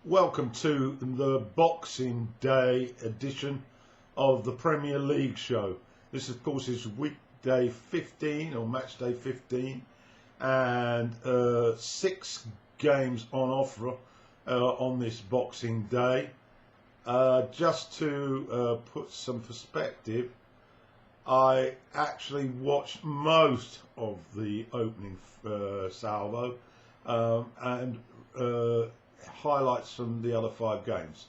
Welcome to the Boxing Day edition of the Premier League show. This, of course, is weekday 15 or match day 15, and 6 games on offer on this Boxing Day. Just to put some perspective, I actually watched most of the opening salvo and highlights from the other 5 games.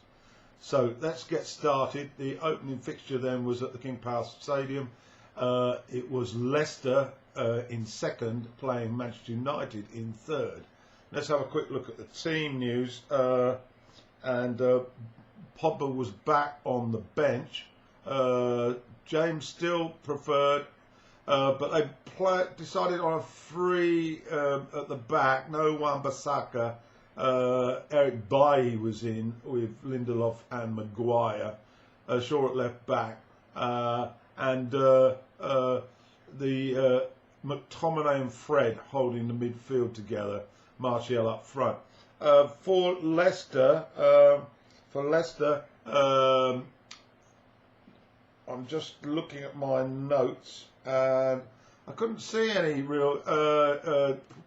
So let's get started. The opening fixture then was at the King Power Stadium. It was Leicester in second playing Manchester United in third. Let's have a quick look at the team news. Pogba was back on the bench. James still preferred, but they decided on a 3 at the back. No Wan-Bissaka. Eric Bailly was in with Lindelof and Maguire, Shaw at left back, and the McTominay and Fred holding the midfield together, Martial up front. For Leicester, I'm just looking at my notes, and I couldn't see any real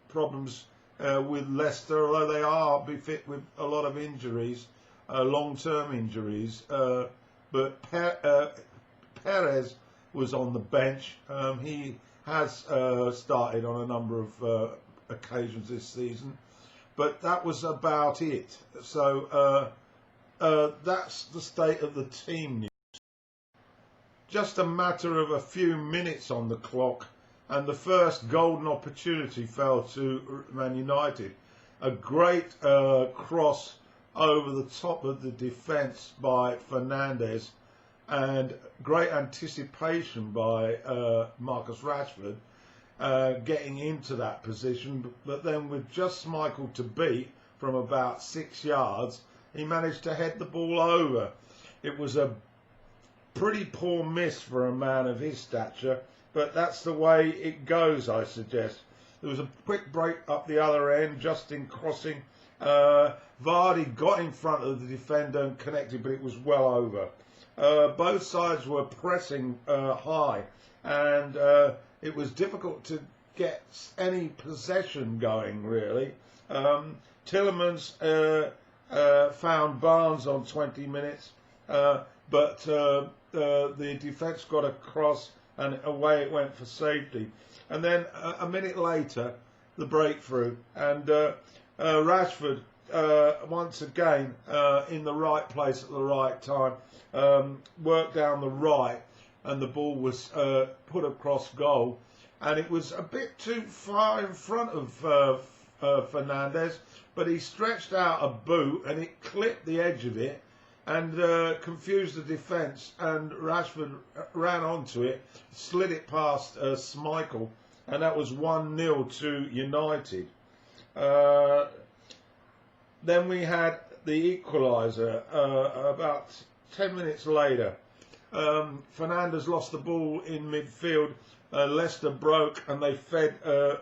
problems with Leicester, although they are befit with a lot of injuries, long-term injuries. But Perez was on the bench. He has started on a number of occasions this season, but that was about it. So that's the state of the team news. Just a matter of a few minutes on the clock, and the first golden opportunity fell to Man United. A great cross over the top of the defence by Fernandes, and great anticipation by Marcus Rashford getting into that position. But then with just Schmeichel to beat from about 6 yards, he managed to head the ball over. It was a pretty poor miss for a man of his stature, but that's the way it goes, I suggest. There was a quick break up the other end, just in crossing. Vardy got in front of the defender and connected, but it was well over. Both sides were pressing high, and it was difficult to get any possession going, really. Tielemans found Barnes on 20 minutes, but the defence got across, and away it went for safety. And then a minute later, the breakthrough, and Rashford once again in the right place at the right time, worked down the right, and the ball was put across goal, and it was a bit too far in front of Fernandes, but he stretched out a boot and it clipped the edge of it and confused the defence, and Rashford ran onto it, slid it past Schmeichel, and that was 1-0 to United. Then we had the equaliser about 10 minutes later. Fernandes lost the ball in midfield. Leicester broke, and they fed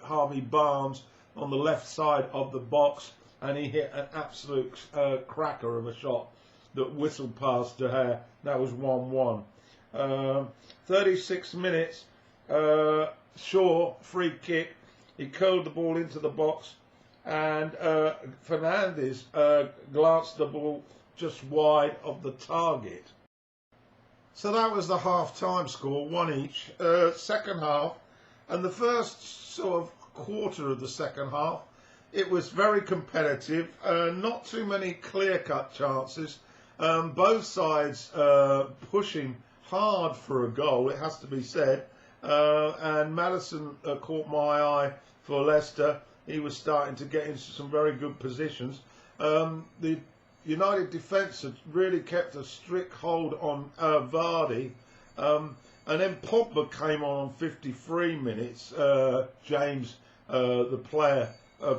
Harvey Barnes on the left side of the box, and he hit an absolute cracker of a shot that whistled past De Gea. That was 1-1. 36 minutes, Shaw, free kick. He curled the ball into the box, and Fernandes glanced the ball just wide of the target. So that was the half-time score, 1 each. Second half, and the first sort of quarter of the second half, it was very competitive. Not too many clear-cut chances. Both sides pushing hard for a goal, it has to be said. And Maddison caught my eye for Leicester. He was starting to get into some very good positions. The United defence had really kept a strict hold on Vardy. And then Pogba came on 53 minutes. James, the player,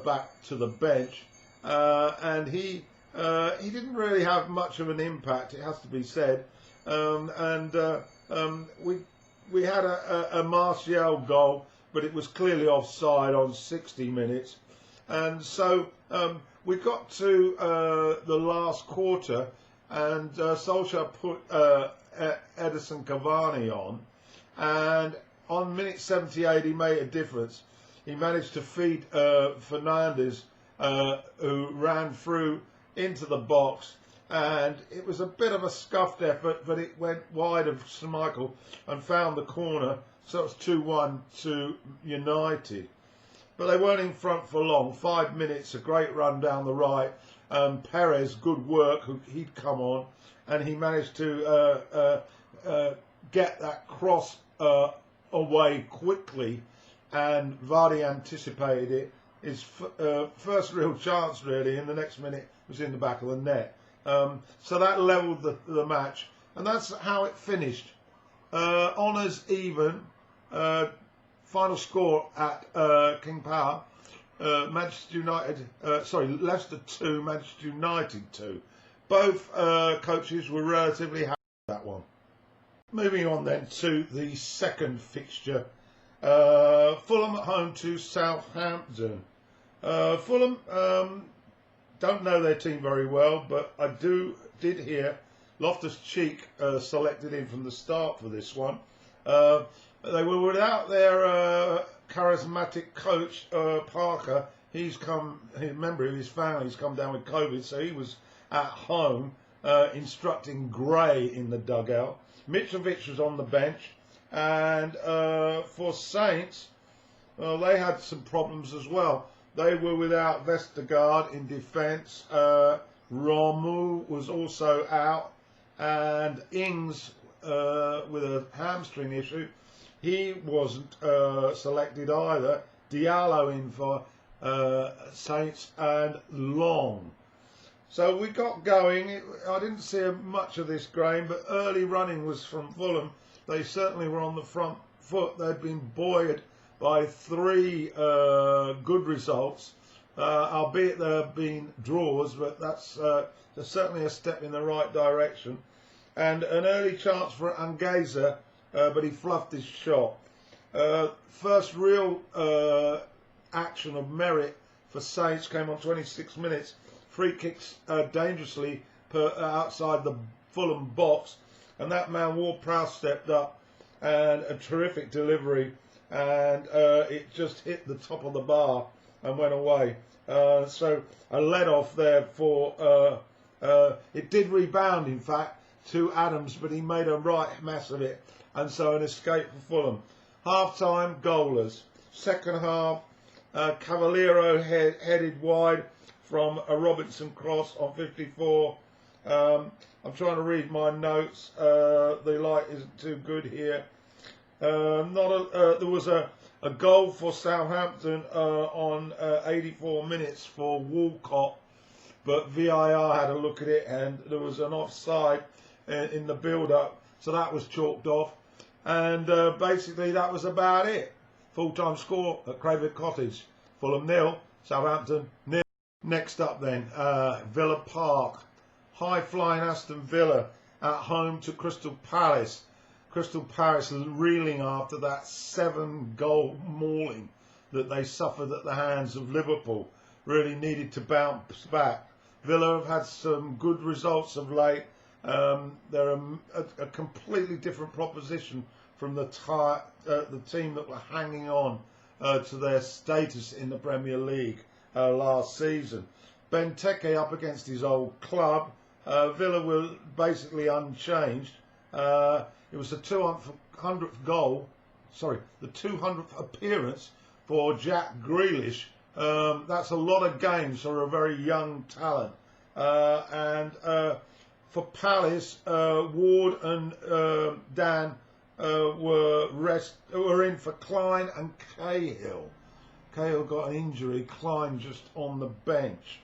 back to the bench. And he didn't really have much of an impact, it has to be said. We had a Martial goal, but it was clearly offside on 60 minutes. And so We got to the last quarter, and Solskjaer put Edison Cavani on, and on minute 78 he made a difference. He managed to feed Fernandes, who ran through into the box, and it was a bit of a scuffed effort, but it went wide of Schmeichel and found the corner, so it was 2-1 to United. But they weren't in front for long. 5 minutes, a great run down the right. Perez, good work, he'd come on, and he managed to get that cross away quickly, and Vardy anticipated it. His first real chance, really, in the next minute was in the back of the net. So that levelled the match, and that's how it finished. Honours even. Final score at King Power. Manchester United, Leicester 2, Manchester United 2. Both coaches were relatively happy with that one. Moving on then to the second fixture. Fulham at home to Southampton. Fulham don't know their team very well, but I did hear Loftus-Cheek selected in from the start for this one. They were without their charismatic coach, Parker. He's come, a member of his family's come down with COVID, so he was at home instructing Gray in the dugout. Mitrovic was on the bench, and for Saints, they had some problems as well. They were without Vestergaard in defence. Romu was also out, and Ings with a hamstring issue. He wasn't selected either. Diallo in for Saints, and Long. So we got going. I didn't see much of this game, but early running was from Fulham. They certainly were on the front foot. They'd been buoyed by 3 good results, albeit there have been draws, but that's certainly a step in the right direction. And an early chance for Angeza, but he fluffed his shot. First real action of merit for Saints came on 26 minutes. Free kicks dangerously outside the Fulham box, and that man Ward-Prowse stepped up, and a terrific delivery, and it just hit the top of the bar and went away. So a let off there for it did rebound, in fact, to Adams, but he made a right mess of it, and so an escape for Fulham. Half time goalless. Second half, Cavaliero headed wide from a Robinson cross on 54. I'm trying to read my notes. The light isn't too good here. There was a goal for Southampton on 84 minutes for Walcott, but VAR had a look at it, and there was an offside in the build-up, so that was chalked off. And basically that was about it. Full-time score at Craven Cottage. Fulham 0, Southampton 0. Next up then, Villa Park. High-flying Aston Villa at home to Crystal Palace. Crystal Palace reeling after that 7-goal mauling that they suffered at the hands of Liverpool. Really needed to bounce back. Villa have had some good results of late. They're a completely different proposition from the team that were hanging on to their status in the Premier League last season. Benteke up against his old club. Villa were basically unchanged. It was the 200th goal, the 200th appearance for Jack Grealish. That's a lot of games for a very young talent. And for Palace, Ward and Dan were in for Klein and Cahill. Cahill got an injury. Klein just on the bench.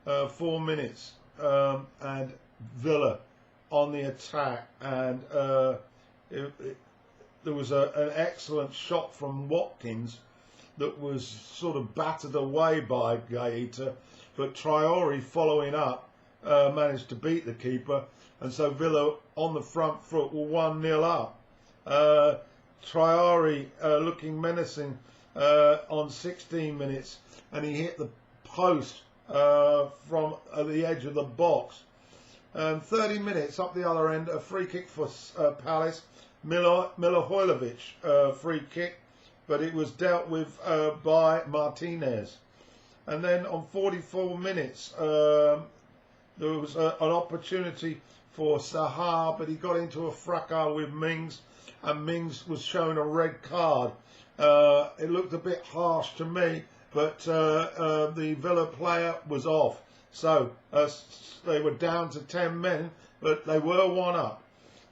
4 minutes, and Villa on the attack, and there was an excellent shot from Watkins that was sort of battered away by Gaeta, but Traore following up managed to beat the keeper, and so Villa on the front foot were 1-0 up. Traore looking menacing on 16 minutes, and he hit the post from the edge of the box. 30 minutes up the other end, a free kick for Palace. Milojojlovic free kick, but it was dealt with by Martinez. And then on 44 minutes, there was an opportunity for Sahar, but he got into a fracas with Mings, and Mings was shown a red card. It looked a bit harsh to me, but the Villa player was off. So they were down to 10 men, but they were 1 up.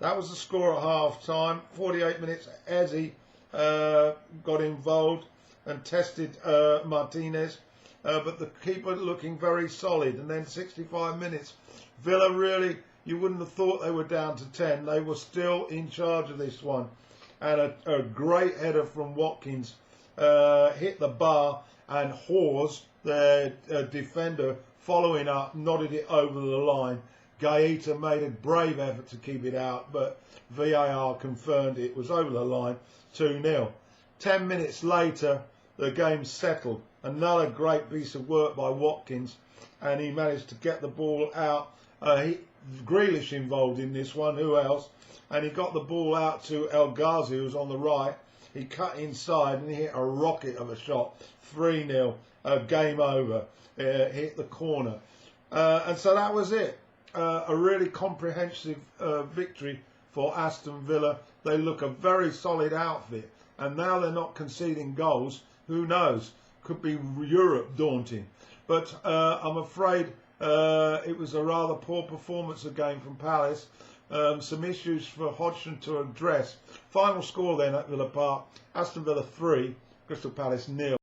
That was the score at half time. 48 minutes, Eze got involved and tested Martinez, but the keeper looking very solid. And then 65 minutes, Villa really, you wouldn't have thought they were down to 10. They were still in charge of this one. And a great header from Watkins hit the bar, and Hawes, their defender, following up, nodded it over the line. Gaeta made a brave effort to keep it out, but VAR confirmed it was over the line, 2-0. 10 minutes later, the game settled. Another great piece of work by Watkins, and he managed to get the ball out. Grealish involved in this one, who else? And he got the ball out to El Ghazi, who was on the right. He cut inside and he hit a rocket of a shot. 3-0, game over. Hit the corner. And so that was it. A really comprehensive victory for Aston Villa. They look a very solid outfit. And now they're not conceding goals. Who knows? Could be Europe daunting. But I'm afraid it was a rather poor performance again from Palace. Some issues for Hodgson to address. Final score then at Villa Park, Aston Villa 3, Crystal Palace 0.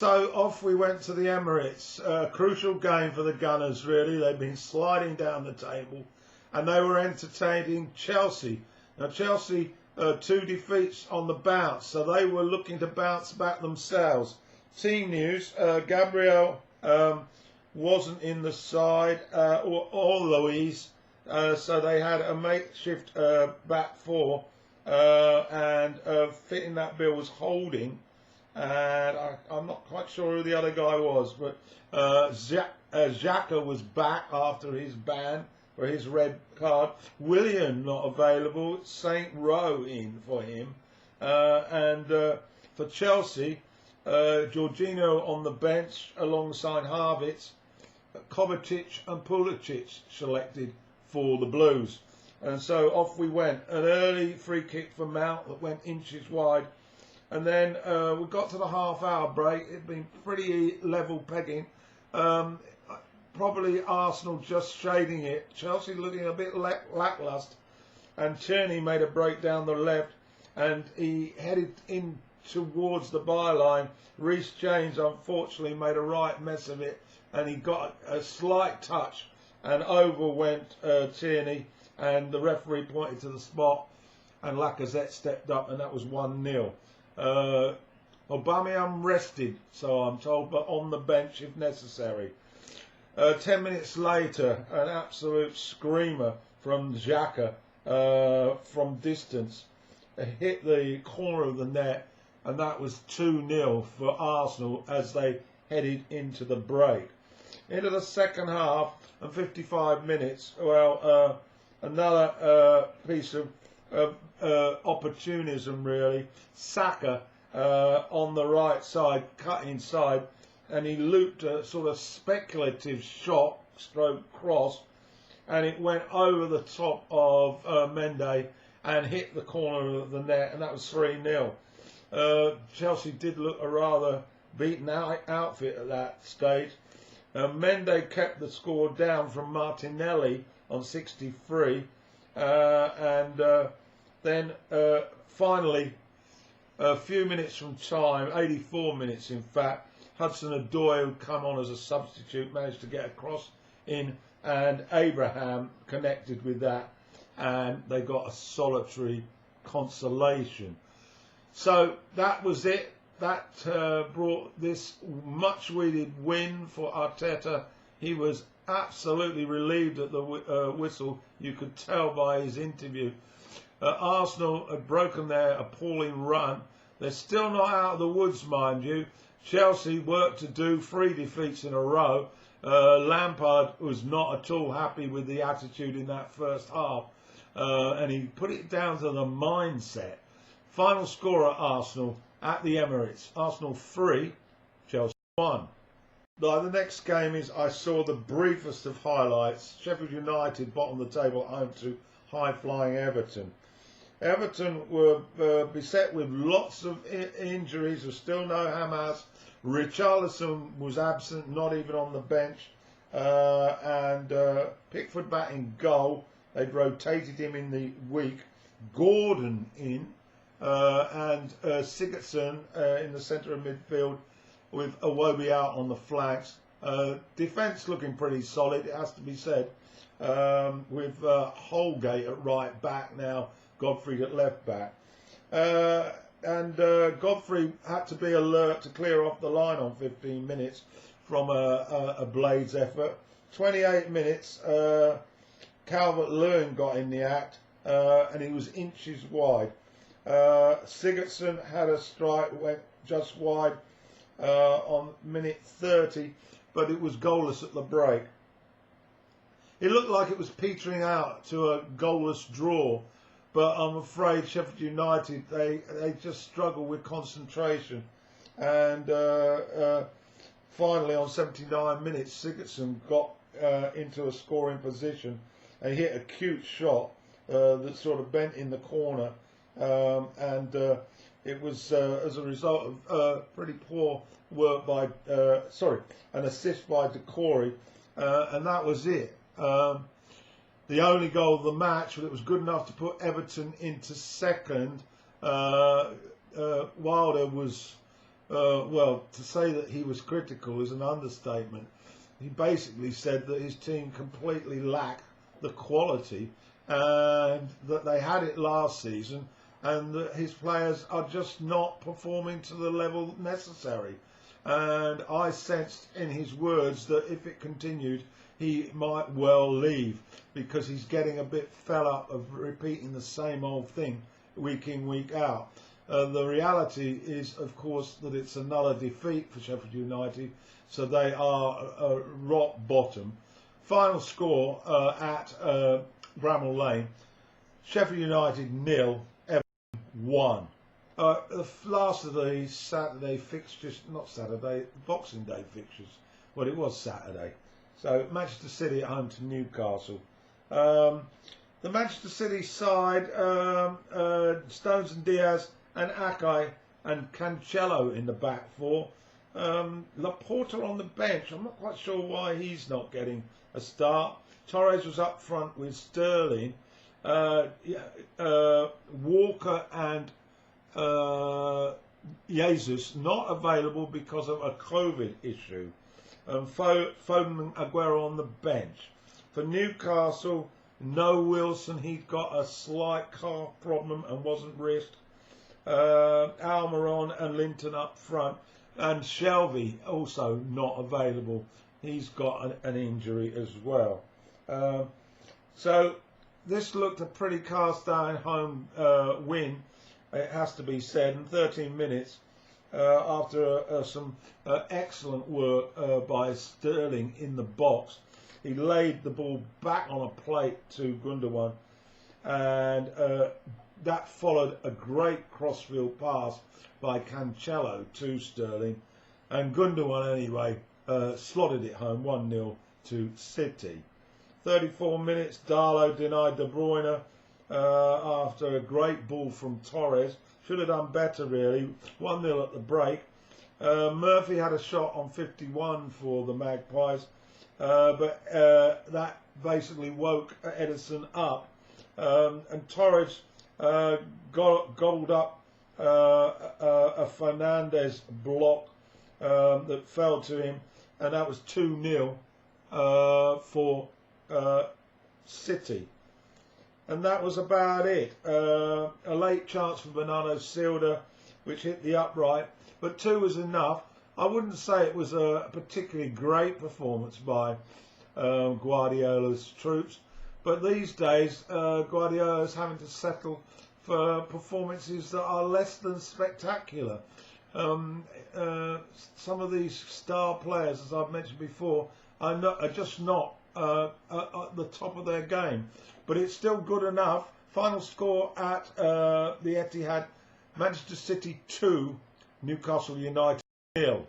So off we went to the Emirates. Crucial game for the Gunners, really. They've been sliding down the table, and they were entertaining Chelsea. Now Chelsea, 2 defeats on the bounce, so they were looking to bounce back themselves. Team news, Gabriel wasn't in the side, or Louise. So they had a makeshift back four, and fitting that bill was Holding, and I'm not quite sure who the other guy was, but Xhaka was back after his ban for his red card. Willian not available, St. Rowe in for him, and for Chelsea, Jorginho on the bench alongside Havertz, Kovacic and Pulisic selected for the Blues. And so off we went. An early free kick for Mount that went inches wide, and then we got to the half-hour break. It'd been pretty level pegging. Probably Arsenal just shading it. Chelsea looking a bit lacklustre, and Tierney made a break down the left, and he headed in towards the byline. Reece James unfortunately made a right mess of it, and he got a slight touch, and over went Tierney, and the referee pointed to the spot, and Lacazette stepped up, and that was 1-0. Aubameyang rested, so I'm told, but on the bench if necessary. 10 minutes later, an absolute screamer from Xhaka from distance. It hit the corner of the net, and that was 2-0 for Arsenal as they headed into the break. Into the second half and 55 minutes, well, another piece of opportunism really. Saka on the right side, cut inside, and he looped a sort of speculative shot, stroke cross, and it went over the top of Mendy and hit the corner of the net, and that was 3-0. Chelsea did look a rather beaten outfit at that stage. Mendy kept the score down from Martinelli on 63, and then finally, a few minutes from time, 84 minutes in fact, Hudson-Odoi, who'd come on as a substitute, managed to get a cross in, and Abraham connected with that, and they got a solitary consolation. So that was it. That brought this much-needed win for Arteta. He was absolutely relieved at the whistle. You could tell by his interview. Arsenal had broken their appalling run. They're still not out of the woods, mind you. Chelsea work to do, 3 defeats in a row. Lampard was not at all happy with the attitude in that first half, and he put it down to the mindset. Final score at Arsenal at the Emirates: Arsenal 3, Chelsea 1. Now, the next game is, I saw the briefest of highlights. Sheffield United bottom of the table, home to high-flying Everton. Everton were beset with lots of injuries. There's still no Hamas. Richarlison was absent, not even on the bench. And Pickford back in goal. They'd rotated him in the week. Gordon in. And Sigurdsson in the centre of midfield, with Iwobi out on the flanks. Defence looking pretty solid, it has to be said. With Holgate at right back now, Godfrey at left back. And Godfrey had to be alert to clear off the line on 15 minutes from a Blades effort. 28 minutes, Calvert-Lewin got in the act, and he was inches wide. Sigurdsson had a strike, went just wide on minute 30, but it was goalless at the break. It looked like it was petering out to a goalless draw, but I'm afraid Sheffield United, they just struggle with concentration. And finally, on 79 minutes, Sigurdsson got into a scoring position and hit a cute shot that sort of bent in the corner. It was as a result of pretty poor work by, an assist by Decore, and that was it. The only goal of the match, but it was good enough to put Everton into second. Wilder was, well, to say that he was critical is an understatement. He basically said that his team completely lacked the quality, and that they had it last season, and that his players are just not performing to the level necessary. And I sensed in his words that if it continued, he might well leave, because he's getting a bit fed up of repeating the same old thing week in, week out. The reality is, of course, that it's another defeat for Sheffield United, so they are rock bottom. Final score at Bramall Lane: Sheffield United 0, Everton 1. The last of the Saturday fixtures, not Saturday, Boxing Day fixtures. Well, it was Saturday. So Manchester City at home to Newcastle. The Manchester City side, Stones and Diaz and Ake and Cancelo in the back four. Laporta on the bench. I'm not quite sure why he's not getting a start. Torres was up front with Sterling. Walker and Jesus not available because of a COVID issue. Foden and Aguero on the bench. For Newcastle, no Wilson. He'd got a slight calf problem and wasn't risked. Almiron and Linton up front. And Shelvey also not available. He's got an injury as well. So this looked a pretty cast down home win, it has to be said. In 13 minutes, after some excellent work by Sterling in the box, he laid the ball back on a plate to Gundogan, and that followed a great crossfield pass by Cancelo to Sterling, and Gundogan anyway slotted it home 1-0 to City. 34 minutes, Darlow denied De Bruyne after a great ball from Torres. Should have done better really. 1-0 at the break. Murphy had a shot on 51 for the Magpies, but that basically woke Edison up, and Torres gobbled up a Fernandez block that fell to him, and that was 2-0 for City. And that was about it. A late chance for Bernardo Silva, which hit the upright, but 2 was enough. I wouldn't say it was a particularly great performance by Guardiola's troops, but these days Guardiola's having to settle for performances that are less than spectacular. Some of these star players, as I've mentioned before, are just not at the top of their game. But it's still good enough. Final score at the Etihad: Manchester City 2, Newcastle United 0.